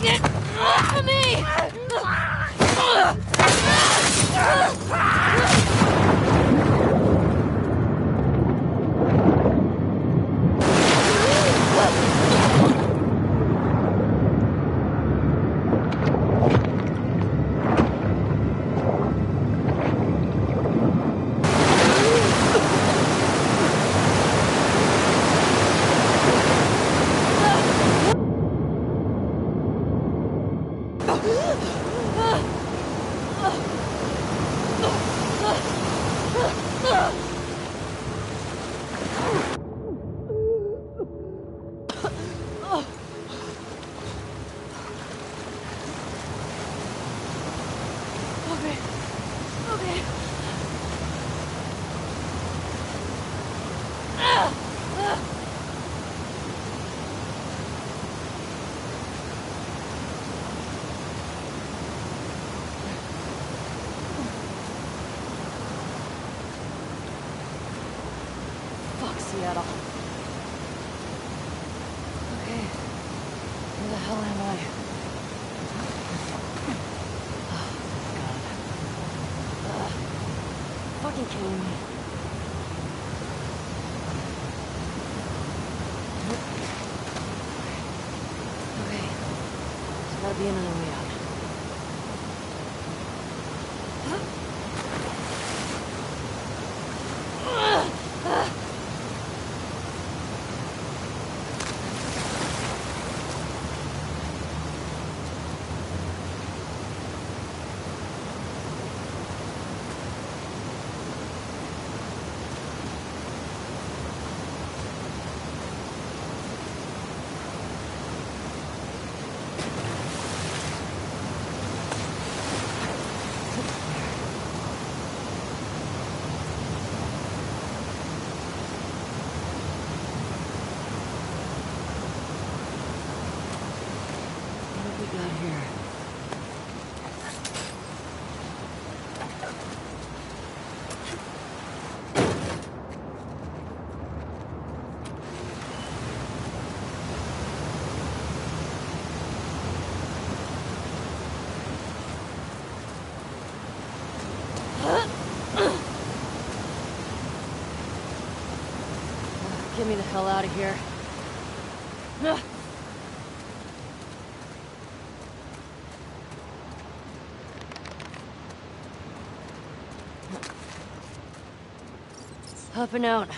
Get off of me! Seattle. Okay, where the hell am I? Oh, God. Fucking kidding me. Okay, there's gotta be another way out. Get me the hell out of here. Up and out.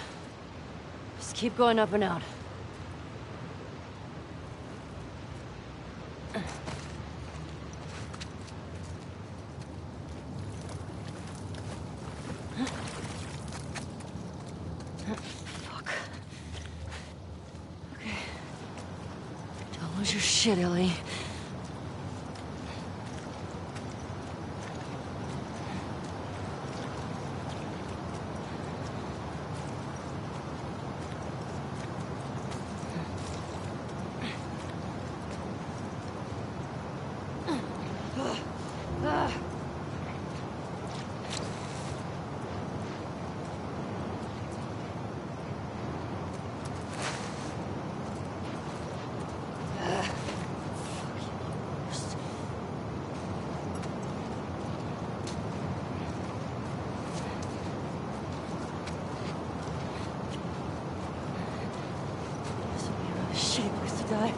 Just keep going up and out. Lose your shit, Ellie. Shitty place to die.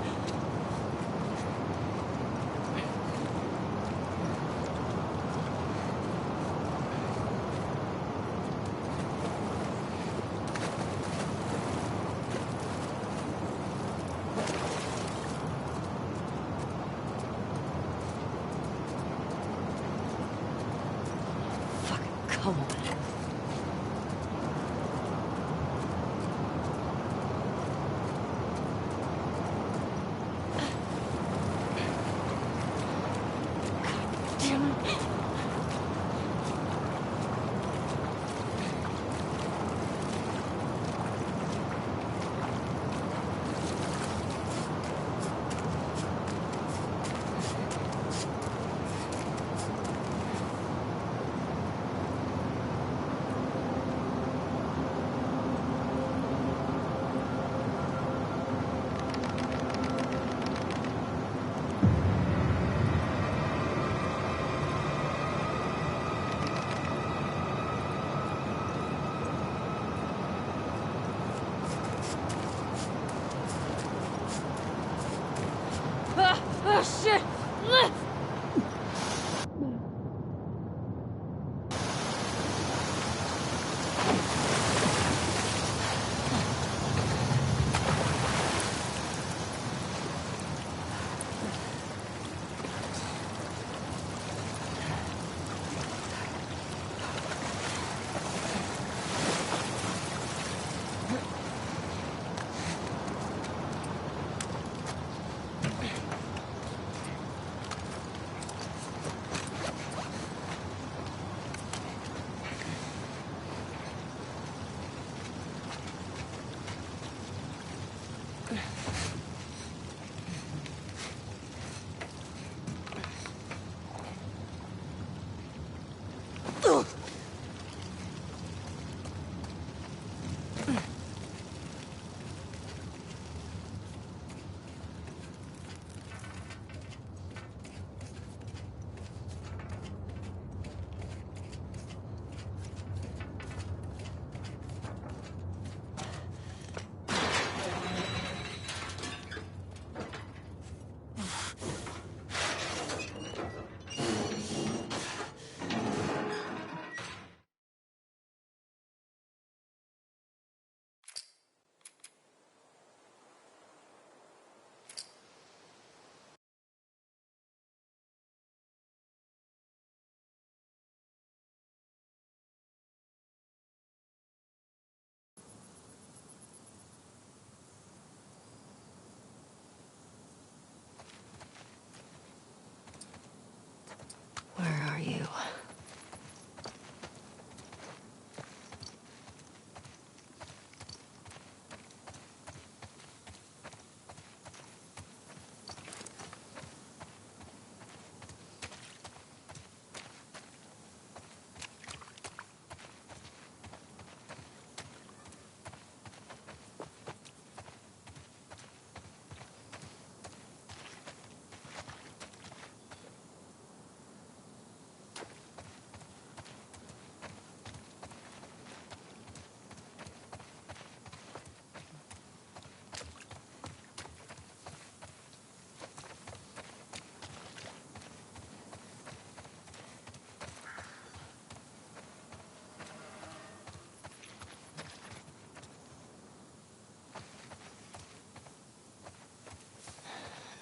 Fucking come on. shit! Where are you?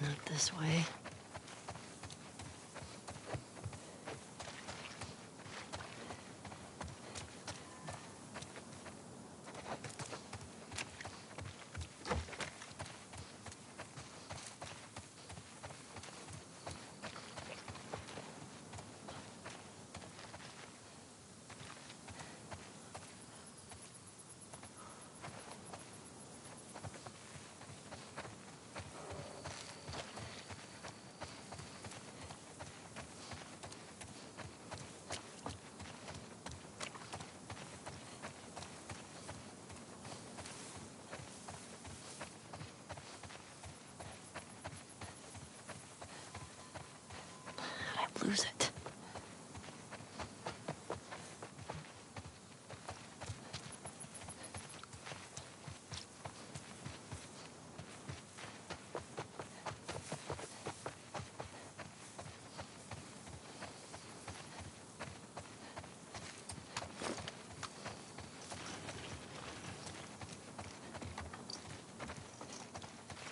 Not this way. I'd lose it.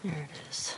There it is.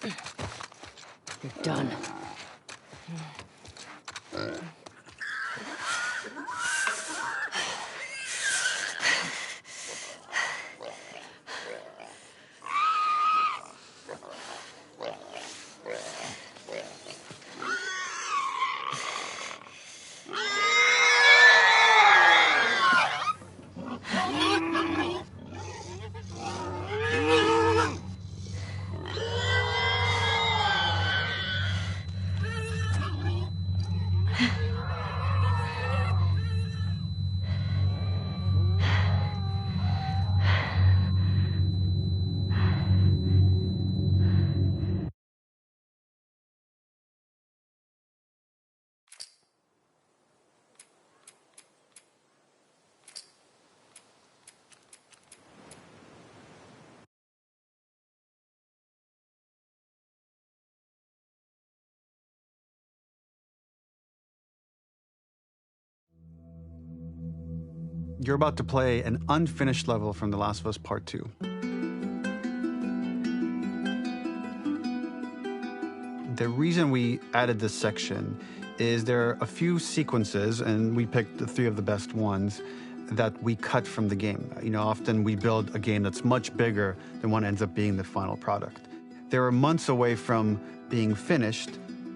You're done. You're about to play an unfinished level from The Last of Us Part 2. The reason we added this section is there are a few sequences, and we picked the 3 of the best ones, that we cut from the game. You know, often we build a game that's much bigger than what ends up being the final product. They were months away from being finished,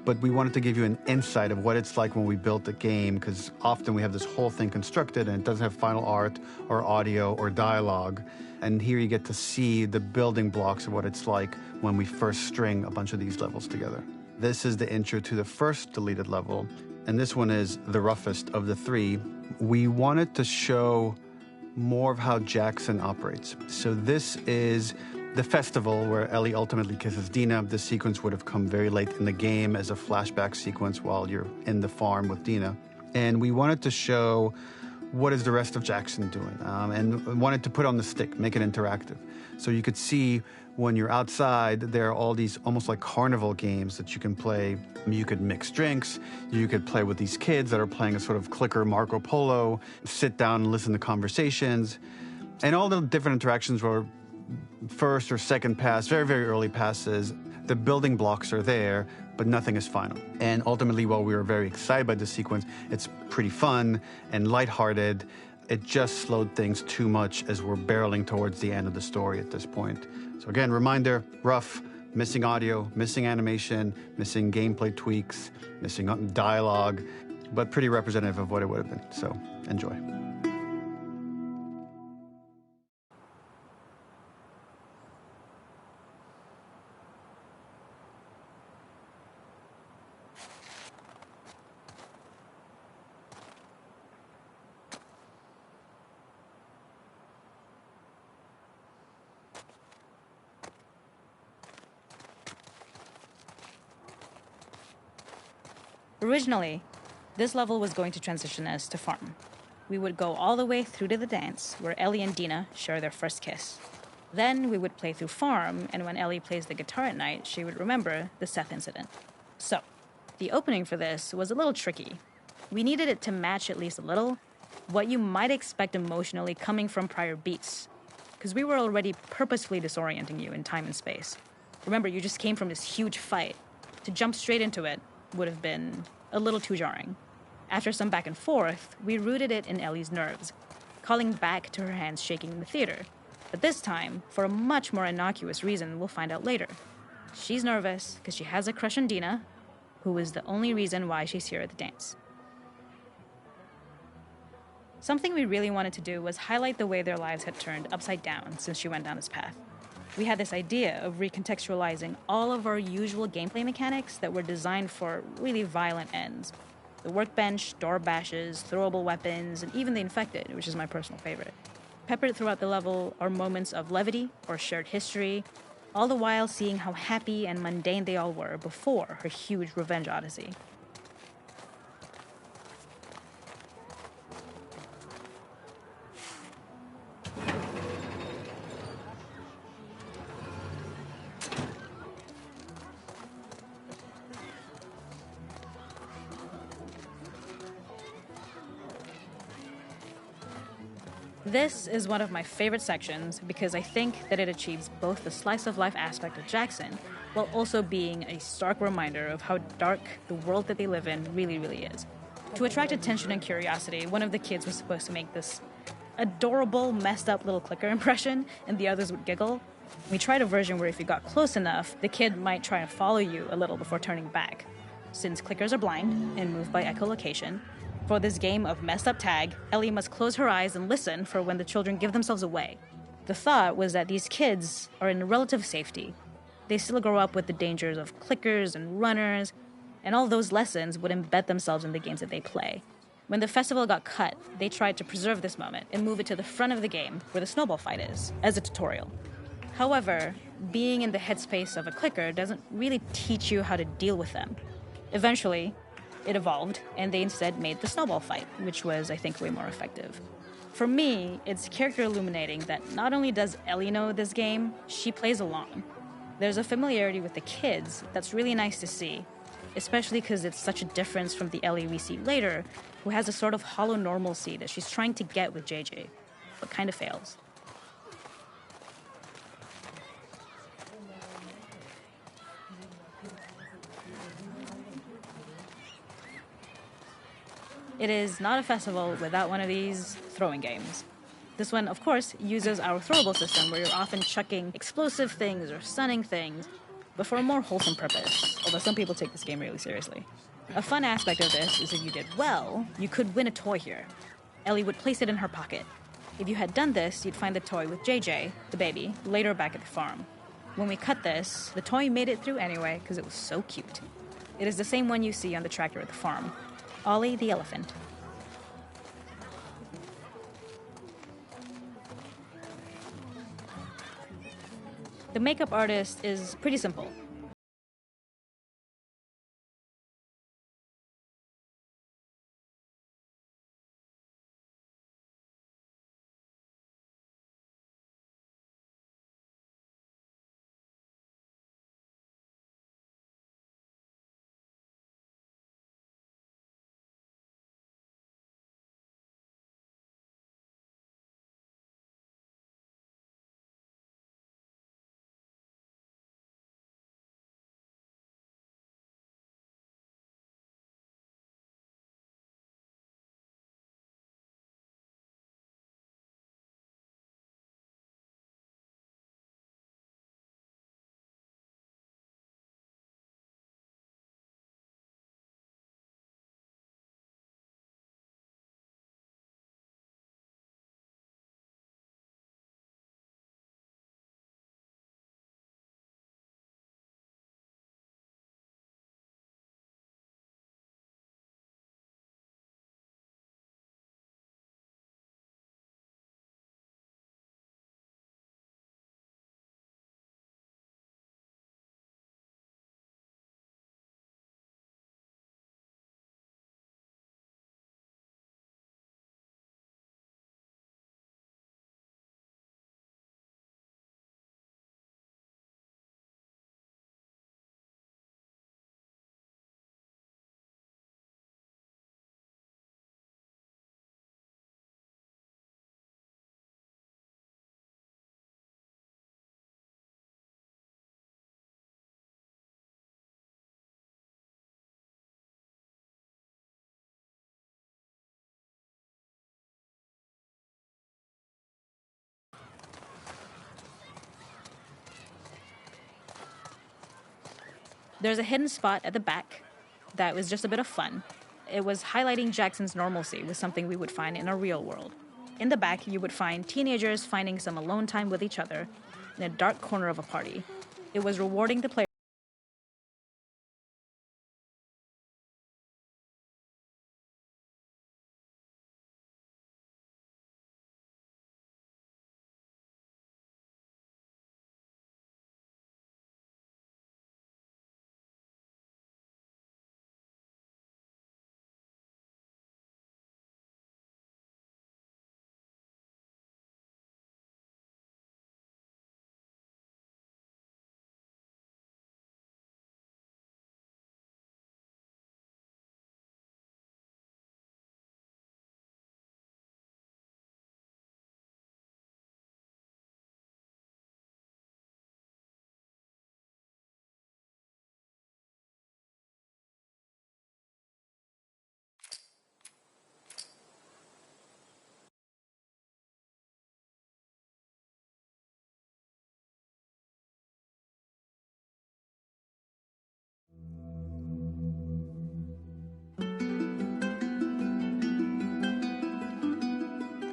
but we wanted to give you an insight of what it's like when we built the game, because often we have this whole thing constructed and it doesn't have final art or audio or dialogue. And here you get to see the building blocks of what it's like when we first string a bunch of these levels together. This is the intro to the first deleted level, and this one is the roughest of the 3. We wanted to show more of how Jackson operates. So this is the festival where Ellie ultimately kisses Dina. This sequence would have come very late in the game as a flashback sequence while you're in the farm with Dina. And we wanted to show what is the rest of Jackson doing, and wanted to put on the stick, make it interactive. So you could see when you're outside, there are all these almost like carnival games that you can play. You could mix drinks, you could play with these kids that are playing a sort of clicker Marco Polo, sit down and listen to conversations. And all the different interactions were first or second pass, very, very early passes. The building blocks are there, but nothing is final. And ultimately, while we were very excited by this sequence, it's pretty fun and lighthearted. It just slowed things too much as we're barreling towards the end of the story at this point. So again, reminder, rough, missing audio, missing animation, missing gameplay tweaks, missing dialogue, but pretty representative of what it would have been. So enjoy. Originally, this level was going to transition us to farm. We would go all the way through to the dance, where Ellie and Dina share their first kiss. Then we would play through farm, and when Ellie plays the guitar at night, she would remember the Seth incident. So, the opening for this was a little tricky. We needed it to match at least a little what you might expect emotionally coming from prior beats, because we were already purposefully disorienting you in time and space. Remember, you just came from this huge fight. To jump straight into it would have been a little too jarring. After some back and forth, we rooted it in Ellie's nerves, calling back to her hands shaking in the theater. But this time, for a much more innocuous reason we'll find out later. She's nervous because she has a crush on Dina, who is the only reason why she's here at the dance. Something we really wanted to do was highlight the way their lives had turned upside down since she went down this path. We had this idea of recontextualizing all of our usual gameplay mechanics that were designed for really violent ends. The workbench, door bashes, throwable weapons, and even the infected, which is my personal favorite. Peppered throughout the level are moments of levity or shared history, all the while seeing how happy and mundane they all were before her huge revenge odyssey. This is one of my favorite sections because I think that it achieves both the slice of life aspect of Jackson while also being a stark reminder of how dark the world that they live in really, really is. To attract attention and curiosity, one of the kids was supposed to make this adorable, messed up little clicker impression, and the others would giggle. We tried a version where if you got close enough, the kid might try and follow you a little before turning back. Since clickers are blind and move by echolocation, for this game of messed up tag, Ellie must close her eyes and listen for when the children give themselves away. The thought was that these kids are in relative safety. They still grow up with the dangers of clickers and runners, and all those lessons would embed themselves in the games that they play. When the festival got cut, they tried to preserve this moment and move it to the front of the game where the snowball fight is, as a tutorial. However, being in the headspace of a clicker doesn't really teach you how to deal with them. Eventually, it evolved, and they instead made the snowball fight, which was, I think, way more effective. For me, it's character illuminating that not only does Ellie know this game, she plays along. There's a familiarity with the kids that's really nice to see, especially because it's such a difference from the Ellie we see later, who has a sort of hollow normalcy that she's trying to get with JJ, but kind of fails. It is not a festival without one of these throwing games. This one, of course, uses our throwable system where you're often chucking explosive things or stunning things, but for a more wholesome purpose, although some people take this game really seriously. A fun aspect of this is if you did well, you could win a toy here. Ellie would place it in her pocket. If you had done this, you'd find the toy with JJ, the baby, later back at the farm. When we cut this, the toy made it through anyway because it was so cute. It is the same one you see on the tractor at the farm. Ollie the elephant. The makeup artist is pretty simple. There's a hidden spot at the back that was just a bit of fun. It was highlighting Jackson's normalcy with something we would find in a real world. In the back, you would find teenagers finding some alone time with each other in a dark corner of a party. It was rewarding the player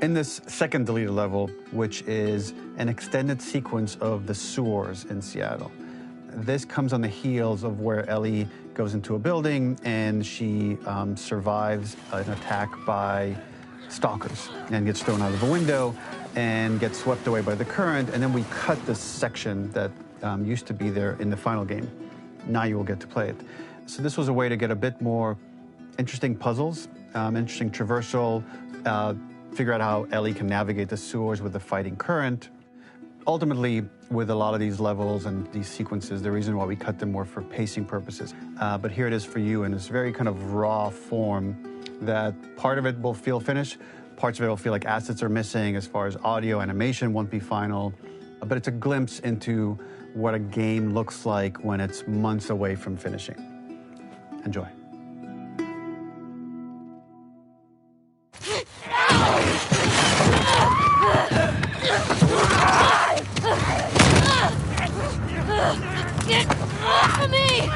In this second deleted level, which is an extended sequence of the sewers in Seattle, this comes on the heels of where Ellie goes into a building and she survives an attack by stalkers and gets thrown out of a window and gets swept away by the current. And then we cut this section that used to be there in the final game. Now you will get to play it. So this was a way to get a bit more interesting puzzles, interesting traversal, figure out how Ellie can navigate the sewers with the fighting current. Ultimately, with a lot of these levels and these sequences, the reason why we cut them were for pacing purposes. But here it is for you in this very kind of raw form that part of it will feel finished, parts of it will feel like assets are missing as far as audio, animation won't be final. But it's a glimpse into what a game looks like when it's months away from finishing. Enjoy. Get off of me!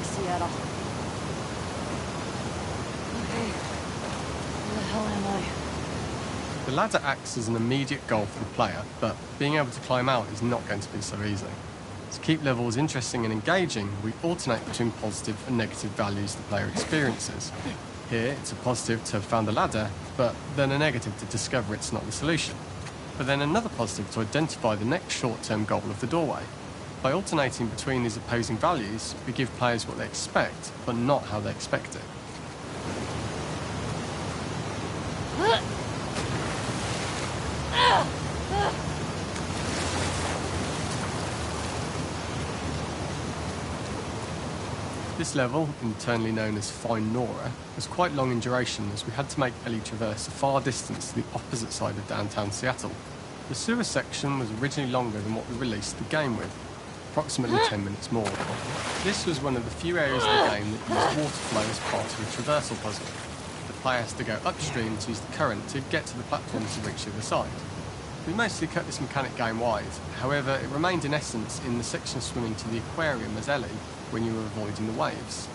Seattle. Okay. Where the hell am I? The ladder acts as an immediate goal for the player, but being able to climb out is not going to be so easy. To keep levels interesting and engaging, we alternate between positive and negative values the player experiences. Here, it's a positive to have found the ladder, but then a negative to discover it's not the solution. But then another positive to identify the next short-term goal of the doorway. By alternating between these opposing values, we give players what they expect, but not how they expect it. This level, internally known as Find Nora, was quite long in duration as we had to make Ellie traverse a far distance to the opposite side of downtown Seattle. The sewer section was originally longer than what we released the game with, approximately 10 minutes more. This was one of the few areas of the game that used water flow as part of a traversal puzzle. The player has to go upstream to use the current to get to the platforms to reach the other side. We mostly cut this mechanic game-wide, however it remained in essence in the section swimming to the aquarium as Ellie when you were avoiding the waves.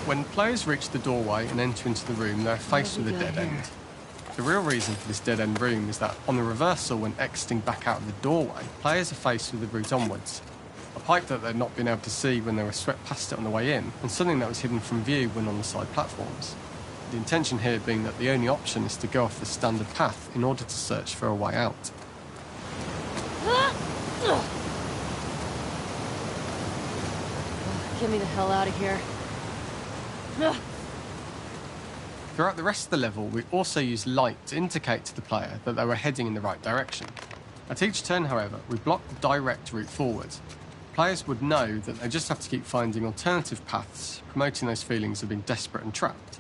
When players reach the doorway and enter into the room, they're faced with a dead end. The real reason for this dead-end room is that on the reversal when exiting back out of the doorway, players are faced with the route onwards. A pipe that they'd not been able to see when they were swept past it on the way in, and something that was hidden from view when on the side platforms. The intention here being that the only option is to go off the standard path in order to search for a way out. Get me the hell out of here. Throughout the rest of the level, we also used light to indicate to the player that they were heading in the right direction. At each turn, however, we blocked the direct route forward. Players would know that they just have to keep finding alternative paths, promoting those feelings of being desperate and trapped.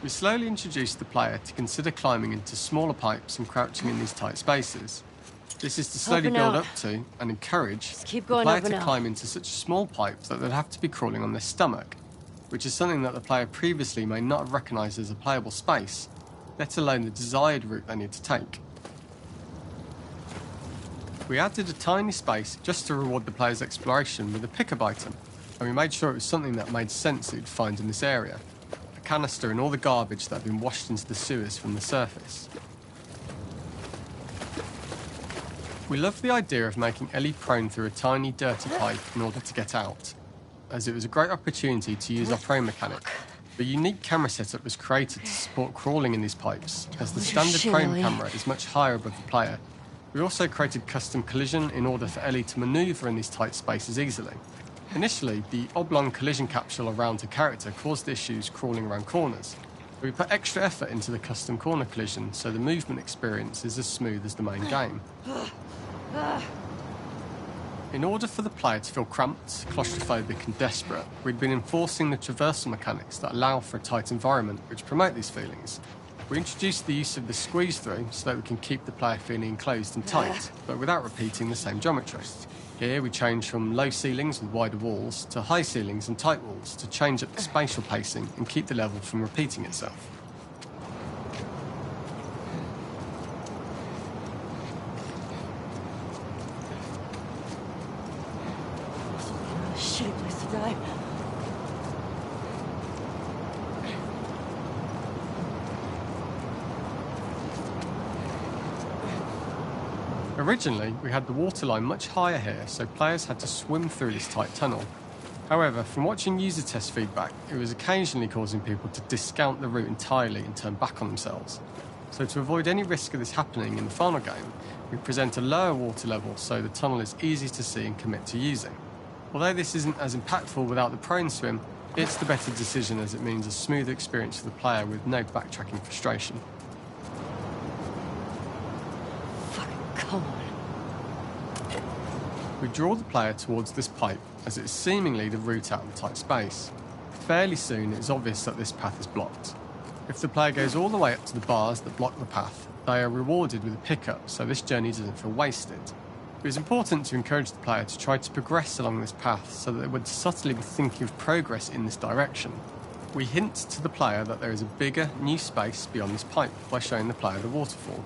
We slowly introduced the player to consider climbing into smaller pipes and crouching in these tight spaces. This is to slowly build up to and encourage the player to climb into such a small pipe that they'd have to be crawling on their stomach, which is something that the player previously may not have recognised as a playable space, let alone the desired route they need to take. We added a tiny space just to reward the player's exploration with a pickup item, and we made sure it was something that made sense that you'd find in this area. A canister and all the garbage that had been washed into the sewers from the surface. We loved the idea of making Ellie prone through a tiny dirty pipe in order to get out, as it was a great opportunity to use our prone mechanic, The unique camera setup was created to support crawling in these pipes, as the Lose your standard shit, prone Ellie. camera is much higher above the player. We also created custom collision in order for Ellie to manoeuvre in these tight spaces easily. Initially, the oblong collision capsule around her character caused issues crawling around corners. We put extra effort into the custom corner collision so the movement experience is as smooth as the main game. In order for the player to feel cramped, claustrophobic and desperate, we'd been enforcing the traversal mechanics that allow for a tight environment which promote these feelings. We introduced the use of the squeeze through so that we can keep the player feeling enclosed and tight, but without repeating the same geometry. Here we change from low ceilings with wider walls to high ceilings and tight walls to change up the spatial pacing and keep the level from repeating itself. Shitty place to die. Originally, we had the waterline much higher here, so players had to swim through this tight tunnel. However, from watching user test feedback, it was occasionally causing people to discount the route entirely and turn back on themselves. So to avoid any risk of this happening in the final game, we present a lower water level so the tunnel is easy to see and commit to using. Although this isn't as impactful without the prone swim, it's the better decision as it means a smoother experience for the player with no backtracking frustration. Fucking come on. We draw the player towards this pipe as it is seemingly the route out of the tight space. Fairly soon it is obvious that this path is blocked. If the player goes all the way up to the bars that block the path, they are rewarded with a pickup so this journey doesn't feel wasted. It is important to encourage the player to try to progress along this path so that they would subtly be thinking of progress in this direction. We hint to the player that there is a bigger, new space beyond this pipe by showing the player the waterfall.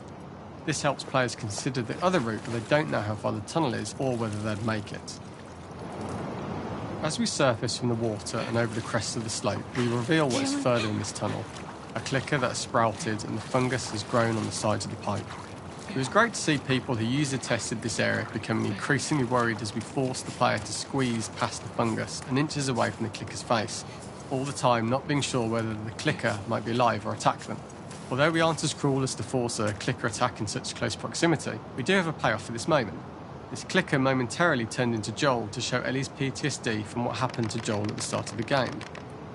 This helps players consider the other route but they don't know how far the tunnel is or whether they'd make it. As we surface from the water and over the crest of the slope, we reveal what is further in this tunnel. A clicker that has sprouted and the fungus has grown on the sides of the pipe. It was great to see people who user tested this area becoming increasingly worried as we forced the player to squeeze past the fungus and inches away from the clicker's face, all the time not being sure whether the clicker might be alive or attack them. Although we aren't as cruel as to force a clicker attack in such close proximity, we do have a payoff for this moment. This clicker momentarily turned into Joel to show Ellie's PTSD from what happened to Joel at the start of the game.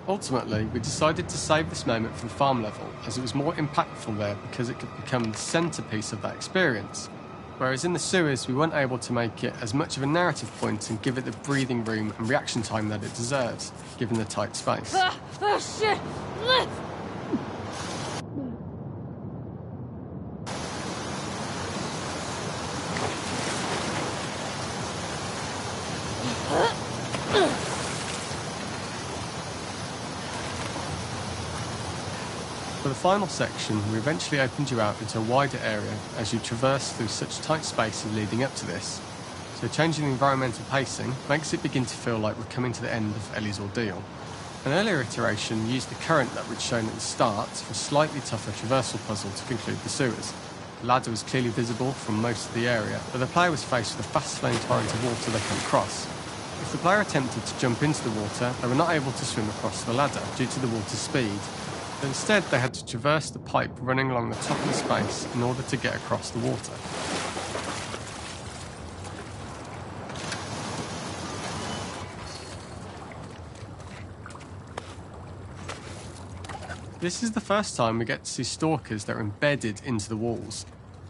Ultimately, we decided to save this moment for the farm level, as it was more impactful there because it could become the centrepiece of that experience. Whereas in the sewers, we weren't able to make it as much of a narrative point and give it the breathing room and reaction time that it deserves, given the tight space. Oh shit! For the final section, we eventually opened you out into a wider area as you traverse through such tight spaces leading up to this. So changing the environmental pacing makes it begin to feel like we're coming to the end of Ellie's ordeal. An earlier iteration used the current that we'd shown at the start for a slightly tougher traversal puzzle to conclude the sewers. The ladder was clearly visible from most of the area, but the player was faced with a fast-flowing torrent of water they can't cross. If the player attempted to jump into the water, they were not able to swim across the ladder due to the water's speed. But instead, they had to traverse the pipe running along the top of the space in order to get across the water. This is the first time we get to see stalkers that are embedded into the walls.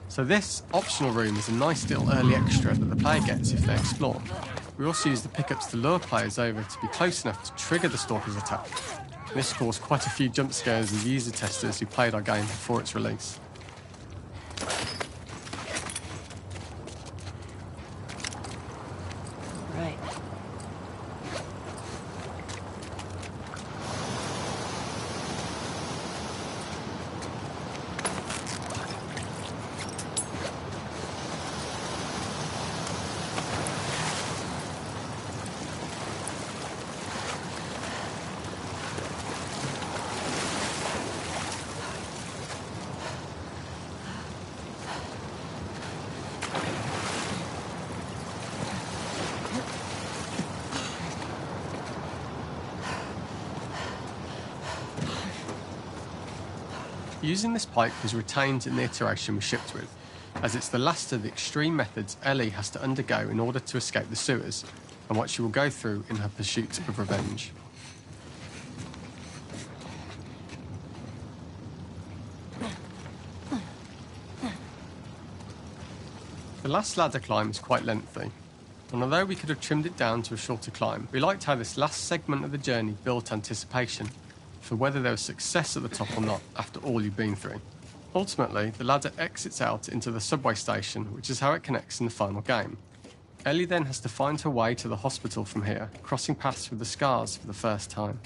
So this optional room is a nice little early extra that the player gets if they explore. We also use the pickups to lure players over to be close enough to trigger the stalker's attack. This caused quite a few jump scares with user testers who played our game before its release. Right. Using this pipe was retained in the iteration we shipped with, as it's the last of the extreme methods Ellie has to undergo in order to escape the sewers, and what she will go through in her pursuit of revenge. The last ladder climb is quite lengthy, and although we could have trimmed it down to a shorter climb, we liked how this last segment of the journey built anticipation for whether there was success at the top or not after all you've been through. Ultimately, the ladder exits out into the subway station, which is how it connects in the final game. Ellie then has to find her way to the hospital from here, crossing paths with the scars for the first time.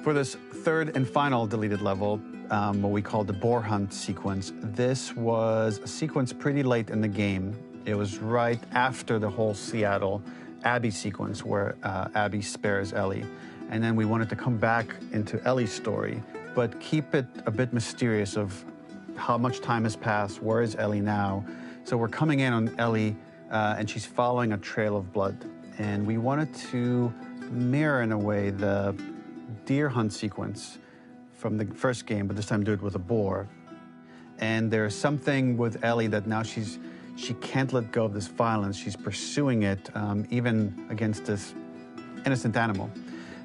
For this third and final deleted level, what we call the boar hunt sequence, this was a sequence pretty late in the game. It was right after the whole Seattle Abby sequence where Abby spares Ellie. And then we wanted to come back into Ellie's story, but keep it a bit mysterious of how much time has passed, where is Ellie now? So we're coming in on Ellie, and she's following a trail of blood. And we wanted to mirror, in a way, the deer hunt sequence from the first game, but this time do it with a boar. And there's something with Ellie that now she can't let go of this violence. She's pursuing it, even against this innocent animal.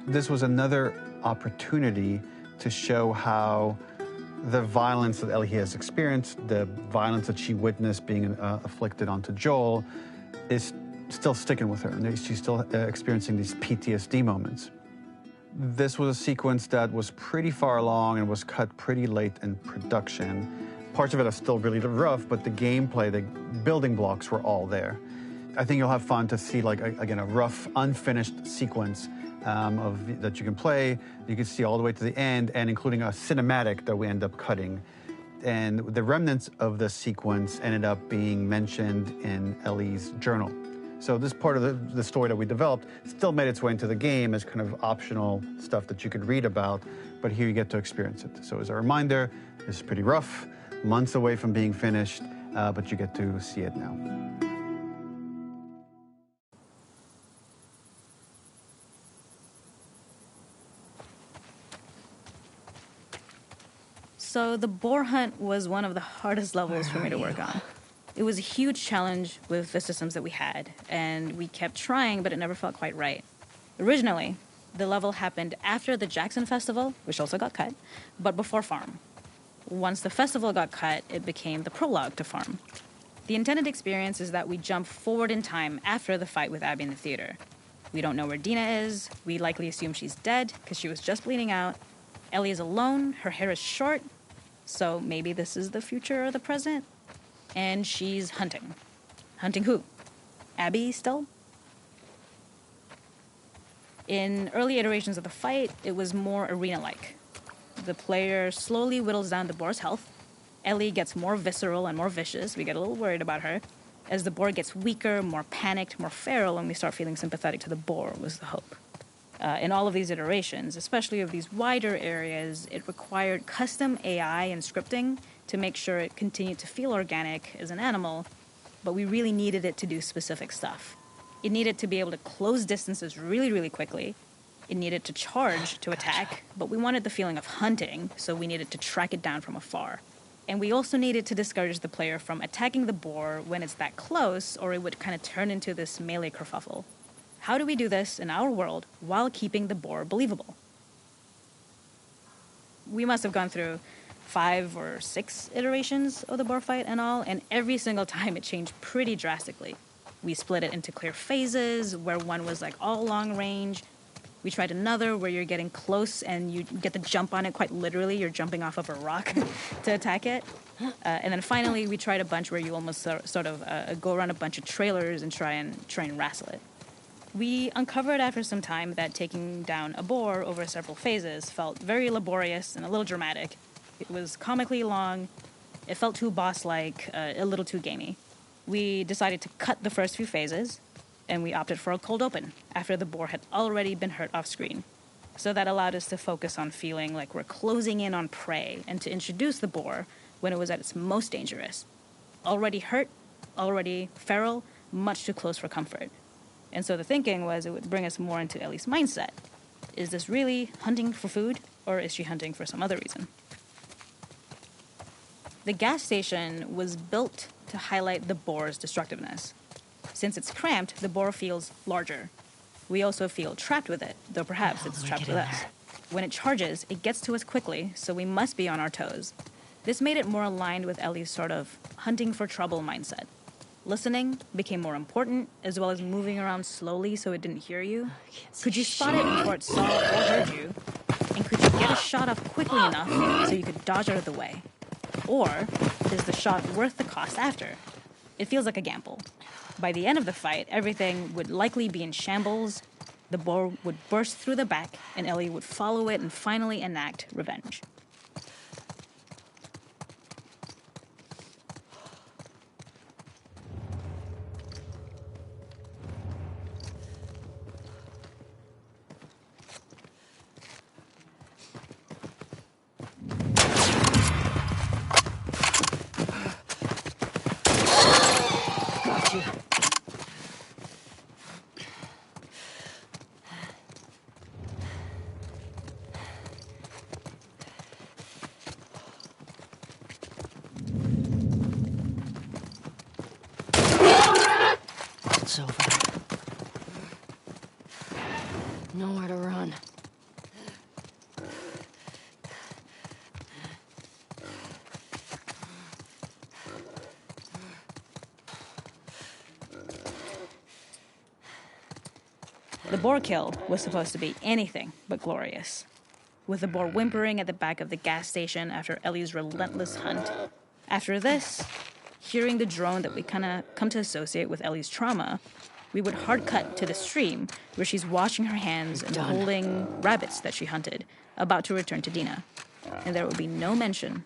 This was another opportunity to show how the violence that Ellie has experienced, the violence that she witnessed being afflicted onto Joel, is still sticking with her, and she's still experiencing these PTSD moments. This was a sequence that was pretty far along and was cut pretty late in production. Parts of it are still really rough, but the gameplay, the building blocks were all there. I think you'll have fun to see, like, again, a rough, unfinished sequence that you can play. You can see all the way to the end, and including a cinematic that we end up cutting. And the remnants of the sequence ended up being mentioned in Ellie's journal. So this part of the story that we developed still made its way into the game as kind of optional stuff that you could read about, but here you get to experience it. So as a reminder, this is pretty rough, months away from being finished, but you get to see it now. So the boar hunt was one of the hardest levels for me to work on. It was a huge challenge with the systems that we had, and we kept trying, but it never felt quite right. Originally, the level happened after the Jackson Festival, which also got cut, but before Farm. Once the festival got cut, it became the prologue to Farm. The intended experience is that we jump forward in time after the fight with Abby in the theater. We don't know where Dina is. We likely assume she's dead because she was just bleeding out. Ellie is alone. Her hair is short. So maybe this is the future or the present. And she's hunting. Hunting who? Abby still? In early iterations of the fight, it was more arena-like. The player slowly whittles down the boar's health. Ellie gets more visceral and more vicious. We get a little worried about her. As the boar gets weaker, more panicked, more feral, and we start feeling sympathetic to the boar was the hope. In all of these iterations, especially of these wider areas, it required custom AI and scripting to make sure it continued to feel organic as an animal, but we really needed it to do specific stuff. It needed to be able to close distances really, really quickly. It needed to charge to attack, but we wanted the feeling of hunting, so we needed to track it down from afar. And we also needed to discourage the player from attacking the boar when it's that close, or it would kind of turn into this melee kerfuffle. How do we do this in our world while keeping the boar believable? We must have gone through 5 or 6 iterations of the boar fight and all, and every single time it changed pretty drastically. We split it into clear phases, where one was like all long range. We tried another where you're getting close and you get to jump on it quite literally. You're jumping off of a rock to attack it. And then finally, we tried a bunch where you almost sort of go around a bunch of trailers and try and wrestle it. We uncovered after some time that taking down a boar over several phases felt very laborious and a little dramatic. It was comically long, it felt too boss-like, a little too gamey. We decided to cut the first few phases, and we opted for a cold open after the boar had already been hurt off-screen. So that allowed us to focus on feeling like we're closing in on prey and to introduce the boar when it was at its most dangerous. Already hurt, already feral, much too close for comfort. And so the thinking was it would bring us more into Ellie's mindset. Is this really hunting for food, or is she hunting for some other reason? The gas station was built to highlight the boar's destructiveness. Since it's cramped, the boar feels larger. We also feel trapped with it, though perhaps it's trapped with us. When it charges, it gets to us quickly, so we must be on our toes. This made it more aligned with Ellie's sort of hunting for trouble mindset. Listening became more important, as well as moving around slowly so it didn't hear you. Could you spot it before it saw or heard you? And could you get a shot off quickly enough so you could dodge out of the way? Or is the shot worth the cost after? It feels like a gamble. By the end of the fight, everything would likely be in shambles, the boar would burst through the back, and Ellie would follow it and finally enact revenge. It's over. Nowhere to run. The boar kill was supposed to be anything but glorious. With the boar whimpering at the back of the gas station after Ellie's relentless hunt. After this, hearing the drone that we kind of come to associate with Ellie's trauma, we would hard cut to the stream where she's washing her hands and holding rabbits that she hunted, about to return to Dina. And there would be no mention